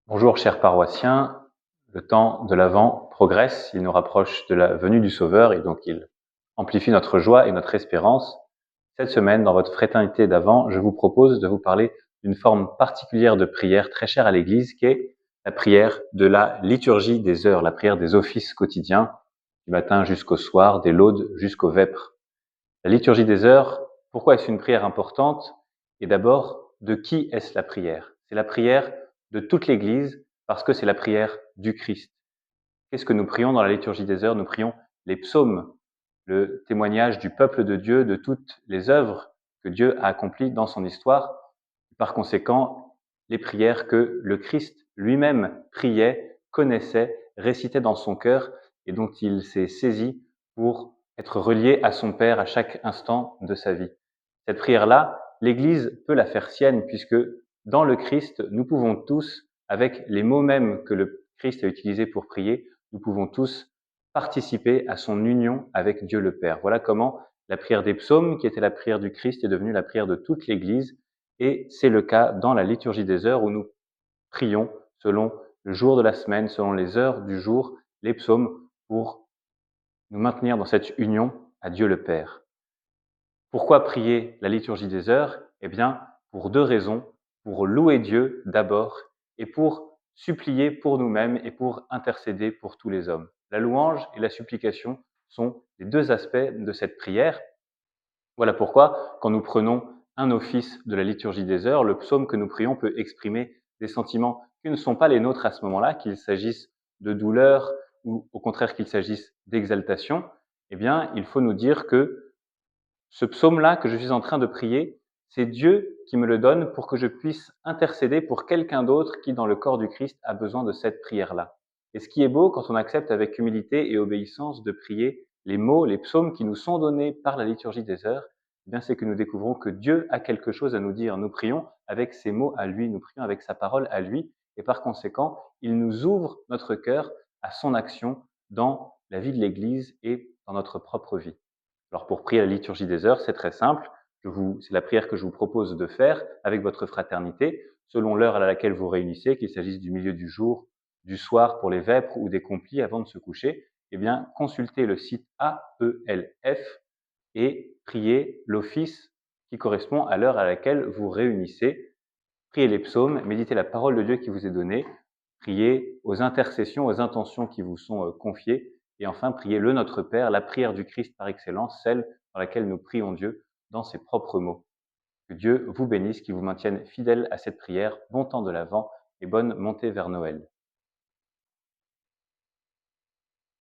Bonjour chers paroissiens, le temps de l'Avent progresse, il nous rapproche de la venue du Sauveur et donc il amplifie notre joie et notre espérance. Cette semaine, dans votre fraternité d'Avent, je vous propose de vous parler d'une forme particulière de prière très chère à l'Église qui est la prière de la liturgie des heures, la prière des offices quotidiens, du matin jusqu'au soir, des laudes jusqu'aux vêpres. La liturgie des heures, pourquoi est-ce une prière importante? Et d'abord, de qui est-ce la prière? C'est la prière de toute l'Église parce que c'est la prière du Christ. Qu'est-ce que nous prions dans la liturgie des heures? Nous prions les psaumes, le témoignage du peuple de Dieu, de toutes les œuvres que Dieu a accomplies dans son histoire. Par conséquent, les prières que le Christ lui-même priait, connaissait, récitait dans son cœur et dont il s'est saisi pour être relié à son Père à chaque instant de sa vie. Cette prière-là, l'Église peut la faire sienne puisque dans le Christ, nous pouvons tous, avec les mots mêmes que le Christ a utilisés pour prier, nous pouvons tous participer à son union avec Dieu le Père. Voilà comment la prière des psaumes, qui était la prière du Christ, est devenue la prière de toute l'Église. Et c'est le cas dans la liturgie des heures où nous prions selon le jour de la semaine, selon les heures du jour, les psaumes pour nous maintenir dans cette union à Dieu le Père. Pourquoi prier la liturgie des heures? Eh bien, pour deux raisons. Pour louer Dieu d'abord et pour supplier pour nous-mêmes et pour intercéder pour tous les hommes. La louange et la supplication sont les deux aspects de cette prière. Voilà pourquoi, quand nous prenons un office de la liturgie des heures, le psaume que nous prions peut exprimer des sentiments qui ne sont pas les nôtres à ce moment-là, qu'il s'agisse de douleur ou au contraire qu'il s'agisse d'exaltation. Eh bien, il faut nous dire que ce psaume-là que je suis en train de prier, c'est Dieu qui me le donne pour que je puisse intercéder pour quelqu'un d'autre qui, dans le corps du Christ, a besoin de cette prière-là. Et ce qui est beau quand on accepte avec humilité et obéissance de prier les mots, les psaumes qui nous sont donnés par la liturgie des heures, eh bien c'est que nous découvrons que Dieu a quelque chose à nous dire. Nous prions avec ses mots à lui, nous prions avec sa parole à lui, et par conséquent, il nous ouvre notre cœur à son action dans la vie de l'Église et dans notre propre vie. Alors pour prier la liturgie des heures, c'est très simple. C'est la prière que je vous propose de faire avec votre fraternité, selon l'heure à laquelle vous réunissez, qu'il s'agisse du milieu du jour, du soir pour les vêpres ou des complis avant de se coucher. Eh bien, consultez le site AELF et priez l'office qui correspond à l'heure à laquelle vous réunissez. Priez les psaumes, méditez la parole de Dieu qui vous est donnée, priez aux intercessions, aux intentions qui vous sont confiées, et enfin priez le Notre Père, la prière du Christ par excellence, celle dans laquelle nous prions Dieu dans ses propres mots. Que Dieu vous bénisse, qu'il vous maintienne fidèle à cette prière. Bon temps de l'Avent et bonne montée vers Noël.